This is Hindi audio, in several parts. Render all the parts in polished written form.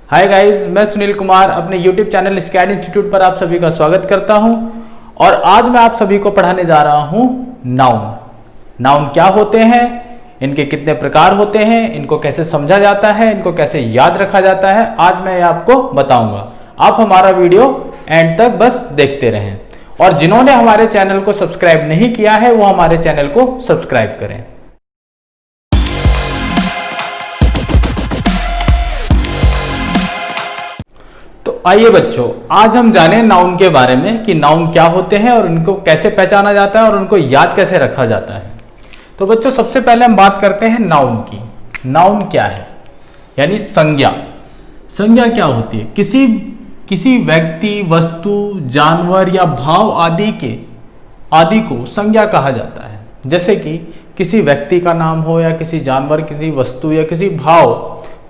हाय गाइस, मैं सुनील कुमार अपने YouTube चैनल स्कैड इंस्टीट्यूट पर आप सभी का स्वागत करता हूं। और आज मैं आप सभी को पढ़ाने जा रहा हूं नाउन। नाउन क्या होते हैं, इनके कितने प्रकार होते हैं, इनको कैसे समझा जाता है, इनको कैसे याद रखा जाता है, आज मैं आपको बताऊंगा। आप हमारा वीडियो एंड तक बस देखते रहें। और जिन्होंने हमारे चैनल को सब्सक्राइब नहीं किया है वो हमारे चैनल को सब्सक्राइब करें। तो आइए बच्चों, आज हम जानें नाउन के बारे में कि नाउन क्या होते हैं और इनको कैसे पहचाना जाता है और उनको याद कैसे रखा जाता है। तो बच्चों, सबसे पहले हम बात करते हैं नाउन की। नाउन क्या है, यानी संज्ञा। संज्ञा क्या होती है? किसी व्यक्ति, वस्तु, जानवर या भाव आदि को संज्ञा कहा जाता है। जैसे कि किसी व्यक्ति का नाम हो या किसी जानवर, किसी वस्तु या किसी भाव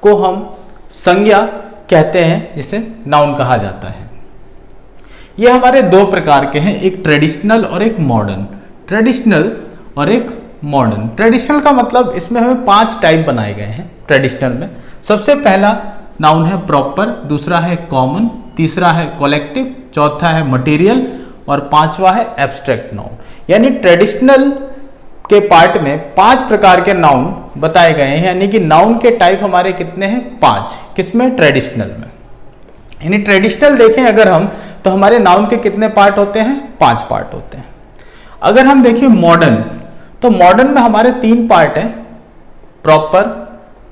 को हम संज्ञा कहते हैं, जिसे नाउन कहा जाता है। ये हमारे दो प्रकार के हैं, एक ट्रेडिशनल और एक मॉडर्न। ट्रेडिशनल और एक मॉडर्न। ट्रेडिशनल का मतलब इसमें हमें 5 टाइप बनाए गए हैं। ट्रेडिशनल में सबसे पहला नाउन है प्रॉपर, दूसरा है कॉमन, तीसरा है कलेक्टिव, चौथा है मटेरियल और पांचवा है एब्स्ट्रैक्ट नाउन। यानी ट्रेडिशनल के पार्ट में 5 प्रकार के नाउन बताए गए हैं। यानी कि नाउन के टाइप हमारे कितने हैं? 5। किसमें? ट्रेडिशनल में। यानी ट्रेडिशनल देखें अगर हम, तो हमारे नाउन के कितने पार्ट होते हैं? 5 पार्ट होते हैं। अगर हम देखें मॉडर्न, तो मॉडर्न में हमारे 3 पार्ट हैं, प्रॉपर,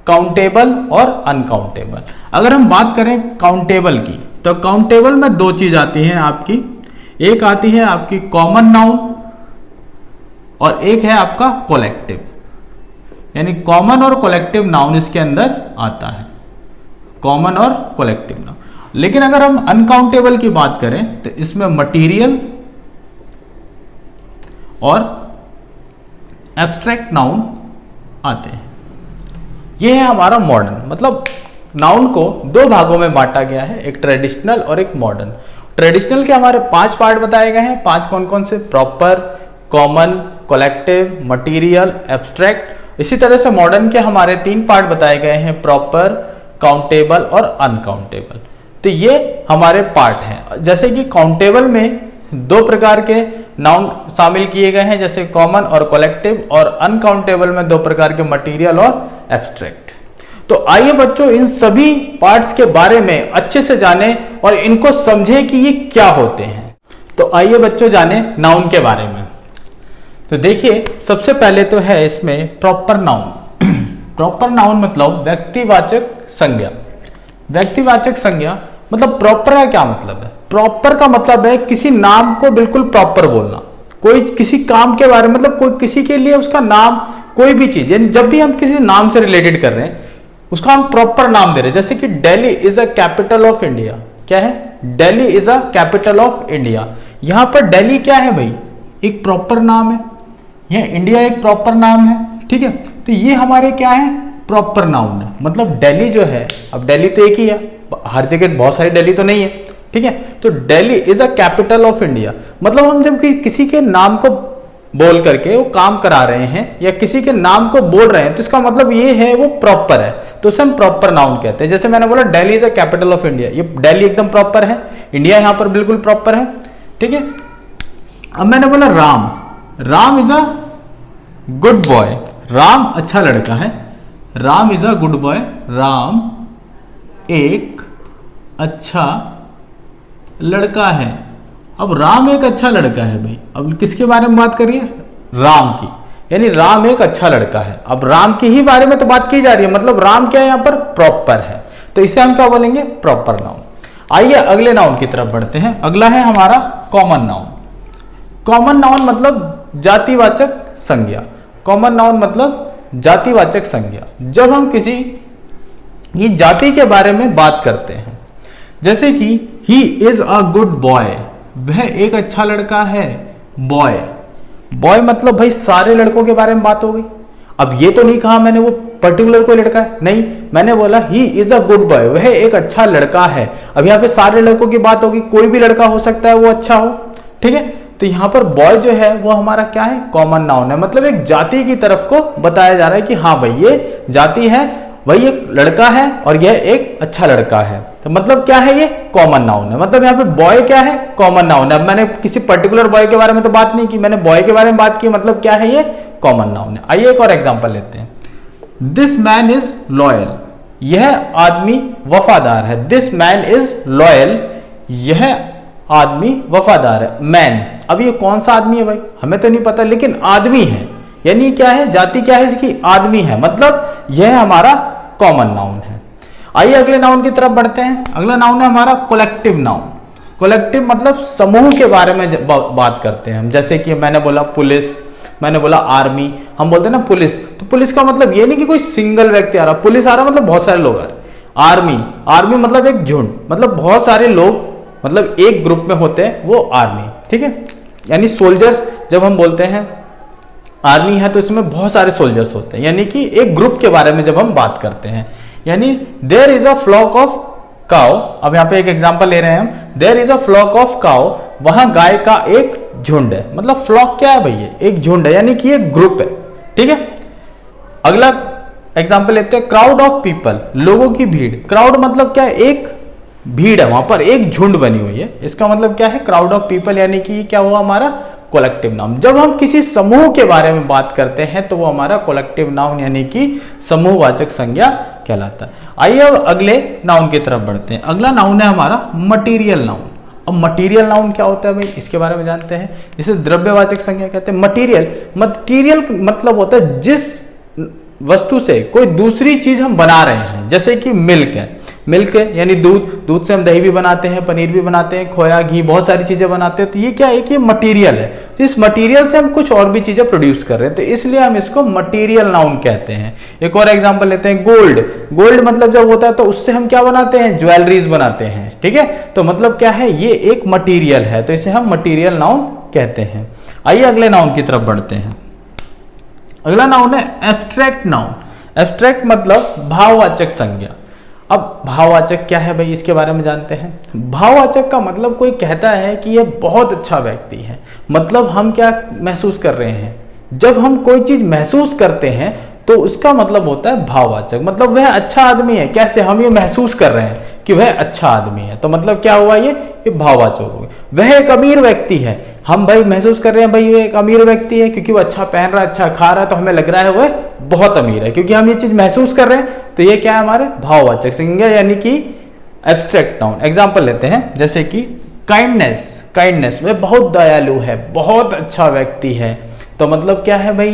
काउंटेबल और अनकाउंटेबल। अगर हम बात करें काउंटेबल की, तो काउंटेबल में 2 चीज आती हैं आपकी। एक आती है आपकी कॉमन नाउन और एक है आपका कलेक्टिव। यानी कॉमन और कलेक्टिव नाउन इसके अंदर आता है, कॉमन और कलेक्टिव नाउन। लेकिन अगर हम अनकाउंटेबल की बात करें तो इसमें मटेरियल और एब्स्ट्रैक्ट नाउन आते हैं। यह है हमारा मॉडर्न। मतलब नाउन को 2 भागों में बांटा गया है, एक ट्रेडिशनल और एक मॉडर्न। ट्रेडिशनल के हमारे 5 पार्ट बताए गए हैं। 5 कौन कौन से? Proper, common, collective, material, abstract. इसी तरह से मॉडर्न के हमारे 3 पार्ट बताए गए हैं, प्रॉपर, काउंटेबल और अनकाउंटेबल। तो ये हमारे पार्ट हैं। जैसे कि काउंटेबल में 2 प्रकार के नाउन शामिल किए गए हैं, जैसे कॉमन और कलेक्टिव, और अनकाउंटेबल में 2 प्रकार के मटेरियल और एब्स्ट्रैक्ट। तो आइए बच्चों, इन सभी पार्ट्स के बारे में अच्छे से जानें और इनको समझें कि ये क्या होते हैं। तो आइए बच्चों जानें नाउन के बारे में। तो देखिए, सबसे पहले तो है इसमें प्रॉपर नाउन। प्रॉपर नाउन मतलब व्यक्तिवाचक संज्ञा। व्यक्तिवाचक संज्ञा मतलब प्रॉपर का क्या मतलब है? प्रॉपर का मतलब है किसी नाम को बिल्कुल प्रॉपर बोलना। कोई किसी काम के बारे में, मतलब कोई किसी के लिए उसका नाम, कोई भी चीज, यानी जब भी हम किसी नाम से रिलेटेड कर रहे हैं उसका हम प्रॉपर नाम दे रहे हैं। जैसे कि Delhi is a capital of India. क्या है? Delhi is a capital of India. यहां पर दिल्ली क्या है भाई? एक प्रॉपर नाम है। यह इंडिया एक प्रॉपर नाम है, ठीक है। तो ये हमारे क्या है? प्रॉपर नाउन है। मतलब दिल्ली जो है, अब दिल्ली तो एक ही है, हर जगह बहुत सारी दिल्ली तो नहीं है, ठीक है। तो Delhi is a capital of India. मतलब हम जब किसी के नाम को बोल करके वो काम करा रहे हैं या किसी के नाम को बोल रहे हैं, तो इसका मतलब ये है वो प्रॉपर है, तो उसे हम प्रॉपर नाउन कहते हैं। जैसे मैंने बोला Delhi is a capital of India, ये दिल्ली एकदम प्रॉपर है, इंडिया यहां पर बिल्कुल प्रॉपर है, ठीक है। अब मैंने बोला Ram, Ram is a good boy. Ram अच्छा लड़का है। Ram is a good boy. Ram एक अच्छा लड़का है। अब राम एक अच्छा लड़का है भाई, अब किसके बारे में बात करिए? राम की। यानी राम एक अच्छा लड़का है। अब राम के ही बारे में तो बात की जा रही है, मतलब राम क्या है यहां पर? प्रॉपर है। तो इसे हम क्या बोलेंगे? Proper noun. आइए अगले नाउन की तरफ बढ़ते हैं। अगला है हमारा कॉमन नाउन। कॉमन नाउन मतलब जातिवाचक संज्ञा। कॉमन नाउन मतलब जातिवाचक संज्ञा। जब हम किसी की जाति के बारे में बात करते हैं, जैसे कि he is a good boy, वह एक अच्छा लड़का है। बॉय, बॉय मतलब भाई सारे लड़कों के बारे में बात हो गई। अब ये तो नहीं कहा मैंने वो पर्टिकुलर कोई लड़का है, नहीं, मैंने बोला he is a good boy, वह एक अच्छा लड़का है। अब यहाँ पे सारे लड़कों की बात होगी, कोई भी लड़का हो सकता है वो अच्छा हो, ठीक है। तो यहाँ पर बॉय जो है वो हमारा क्या है? कॉमन नाउन है। मतलब एक जाति की तरफ को बताया जा रहा है कि हाँ भाई ये जाति है वही एक लड़का है और यह एक अच्छा लड़का है, तो मतलब क्या है, ये कॉमन नाउन है। मतलब यहाँ पे बॉय क्या है, कॉमन नाउन है। अब मैंने किसी पर्टिकुलर बॉय के बारे में तो बात नहीं की, मैंने बॉय के बारे में बात की, मतलब क्या है, ये कॉमन नाउन है। आइए एक और एग्जांपल लेते हैं। दिस मैन इज लॉयल, यह आदमी वफादार है। दिस मैन इज लॉयल, यह आदमी वफादार है। मैन, अब ये कौन सा आदमी है भाई, हमें तो नहीं पता, लेकिन आदमी है, यानी क्या है, जाति क्या है इसकी, आदमी है, मतलब यह हमारा कॉमन नाउन है। आइए अगले नाउन की तरफ बढ़ते हैं। अगला नाउन है हमारा कोलेक्टिव नाउन। कोलेक्टिव मतलब समूह के बारे में बात करते हैं हम। जैसे कि मैंने बोला पुलिस, मैंने बोला आर्मी, हम बोलते हैं ना पुलिस, तो पुलिस का मतलब ये नहीं कि कोई सिंगल व्यक्ति आ रहा, पुलिस आ रहा मतलब बहुत सारे लोग आ रहे। आर्मी, आर्मी मतलब एक झुंड, मतलब बहुत सारे लोग, मतलब एक ग्रुप में होते हैं, वो आर्मी, ठीक है। यानी सोल्जर्स, जब हम बोलते हैं आर्मी है तो इसमें बहुत सारे सोल्जर्स होते हैं, यानी कि एक ग्रुप के बारे में जब हम बात करते हैं। यानी there is a flock of cow, अब यहाँ पे एक एग्जांपल ले रहे हैं हम, there is a flock of cow, वहां गाय का एक झुंड है। मतलब फ्लॉक क्या है भैया, एक झुंड है, यानी कि एक ग्रुप है, ठीक है। अगला एग्जांपल लेते हैं, क्राउड ऑफ पीपल, लोगों की भीड़। क्राउड मतलब क्या है, एक भीड़ है, वहां पर एक झुंड बनी हुई है, इसका मतलब क्या है, क्राउड ऑफ पीपल, यानी कि क्या हुआ हमारा कोलेक्टिव नाउन। जब हम किसी समूह के बारे में बात करते हैं तो वो हमारा कोलेक्टिव नाउन यानी कि समूहवाचक संज्ञा कहलाता है। आइए अब अगले नाउन की तरफ बढ़ते हैं। अगला नाउन है हमारा मटीरियल नाउन। अब मटीरियल नाउन क्या होता है भाई, इसके बारे में जानते हैं। जिसे द्रव्यवाचक संज्ञा कहते हैं। मटीरियल, मटीरियल मतलब होता है जिस वस्तु से कोई दूसरी चीज हम बना रहे हैं, जैसे कि मिल्क है, मिल्क यानी दूध, दूध से हम दही भी बनाते हैं, पनीर भी बनाते हैं, खोया, घी, बहुत सारी चीजें बनाते हैं। तो ये क्या है कि मटेरियल है, तो इस मटेरियल से हम कुछ और भी चीजें प्रोड्यूस कर रहे हैं, तो इसलिए हम इसको मटेरियल नाउन कहते हैं। एक और एग्जांपल लेते हैं, गोल्ड। गोल्ड मतलब जब होता है तो उससे हम क्या बनाते हैं, ज्वेलरीज बनाते हैं, ठीक है। तो मतलब क्या है, ये एक मटीरियल है, तो इसे हम मटीरियल नाउन कहते हैं। आइए अगले नाउन की तरफ बढ़ते हैं। अगला नाउन है एब्स्ट्रैक्ट नाउन। एब्स्ट्रैक्ट मतलब भाववाचक संज्ञा। अब भाववाचक क्या है भाई, इसके बारे में जानते हैं। भाववाचक का मतलब कोई कहता है कि यह बहुत अच्छा व्यक्ति है, मतलब हम क्या महसूस कर रहे हैं, जब हम कोई चीज महसूस करते हैं तो उसका मतलब होता है भाववाचक, मतलब वह अच्छा आदमी है। कैसे, हम ये महसूस कर रहे हैं कि वह अच्छा आदमी है, तो मतलब क्या हुआ, ये भाववाचक हो गया। वह एक अमीर व्यक्ति है, हम भाई महसूस कर रहे हैं भाई वो एक अमीर व्यक्ति है, क्योंकि वो अच्छा पहन रहा है, अच्छा खा रहा है, तो हमें लग रहा है वह बहुत अमीर है, क्योंकि हम ये चीज महसूस कर रहे हैं। तो ये क्या है, हमारे भाववाचक संज्ञा यानी कि एब्स्ट्रैक्ट नाउन। एग्जांपल लेते हैं, जैसे कि काइंडनेस। काइंडनेस, वह बहुत दयालु है, बहुत अच्छा व्यक्ति है, तो मतलब क्या है भाई,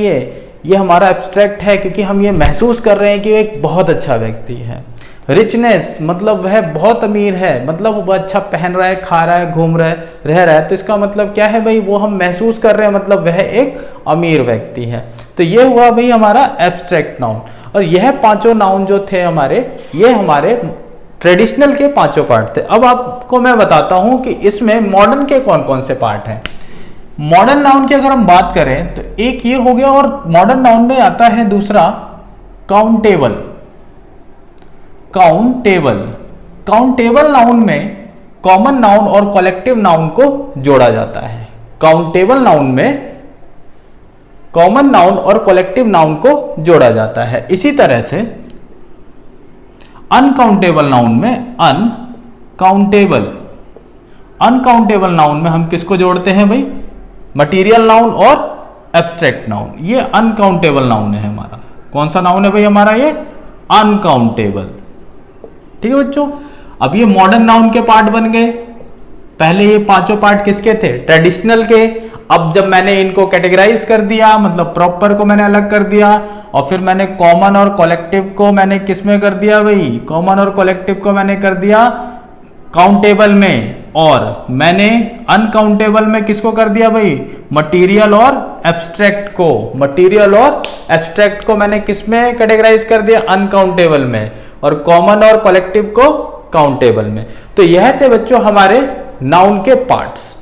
ये हमारा एब्स्ट्रैक्ट है, क्योंकि हम ये महसूस कर रहे हैं कि वो एक बहुत अच्छा व्यक्ति है। रिचनेस मतलब वह बहुत अमीर है, मतलब वो अच्छा पहन रहा है, खा रहा है, घूम रहा है, रह रहा है, तो इसका मतलब क्या है भाई, वो हम महसूस कर रहे हैं, मतलब वह एक अमीर व्यक्ति है। तो ये हुआ भाई हमारा एब्स्ट्रैक्ट नाउन। और यह पांचों नाउन जो थे हमारे, ये हमारे ट्रेडिशनल के पांचों पार्ट थे। अब आपको मैं बताता हूं कि इसमें मॉडर्न के कौन कौन से पार्ट हैं। मॉडर्न नाउन की अगर हम बात करें तो एक ये हो गया, और मॉडर्न नाउन में आता है दूसरा काउंटेबल। काउंटेबल, काउंटेबल नाउन में कॉमन नाउन और कलेक्टिव नाउन को जोड़ा जाता है। काउंटेबल नाउन में कॉमन नाउन और कलेक्टिव नाउन को जोड़ा जाता है। इसी तरह से अनकाउंटेबल नाउन में अनकाउंटेबल, अनकाउंटेबल नाउन में हम किसको जोड़ते हैं भाई, मटीरियल नाउन और एब्स्ट्रैक्ट नाउन। ये अनकाउंटेबल नाउन है हमारा। कौन सा नाउन है भाई हमारा, ये अनकाउंटेबल, ठीक है बच्चों। अब ये मॉडर्न नाउन के पार्ट बन गए। पहले ये पांचों पार्ट किसके थे, ट्रेडिशनल के। अब जब मैंने इनको कैटेगराइज कर दिया, मतलब प्रॉपर को मैंने अलग कर दिया, और फिर मैंने कॉमन और कलेक्टिव को मैंने किस में कर दिया भाई, कॉमन और कलेक्टिव को मैंने कर दिया काउंटेबल में, और मैंने अनकाउंटेबल में किसको कर दिया भाई, मटीरियल और एब्स्ट्रैक्ट को। मटीरियल और एब्स्ट्रैक्ट को मैंने किस में कैटेगराइज कर दिया, अनकाउंटेबल में, और कॉमन और कलेक्टिव को काउंटेबल में। तो यह थे बच्चों हमारे नाउन के पार्ट्स।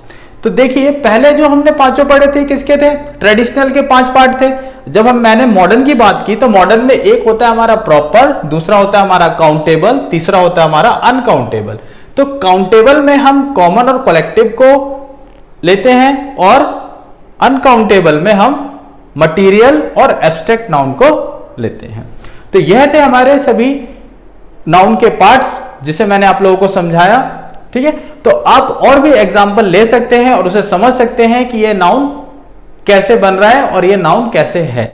तो देखिए पहले जो हमने पांचों पढ़े थे किसके थे, ट्रेडिशनल के 5 पार्ट थे। जब मैंने मॉडर्न की बात की तो मॉडर्न में एक होता है हमारा प्रॉपर, दूसरा होता है हमारा काउंटेबल, तीसरा होता है हमारा अनकाउंटेबल। तो काउंटेबल में हम कॉमन और कलेक्टिव को लेते हैं, और अनकाउंटेबल में हम मटीरियल और एब्स्ट्रैक्ट नाउन को लेते हैं। तो यह थे हमारे सभी नाउन के पार्ट्स जिसे मैंने आप लोगों को समझाया। ठीक है, तो आप और भी एग्जाम्पल ले सकते हैं और उसे समझ सकते हैं कि यह नाउन कैसे बन रहा है और यह नाउन कैसे है।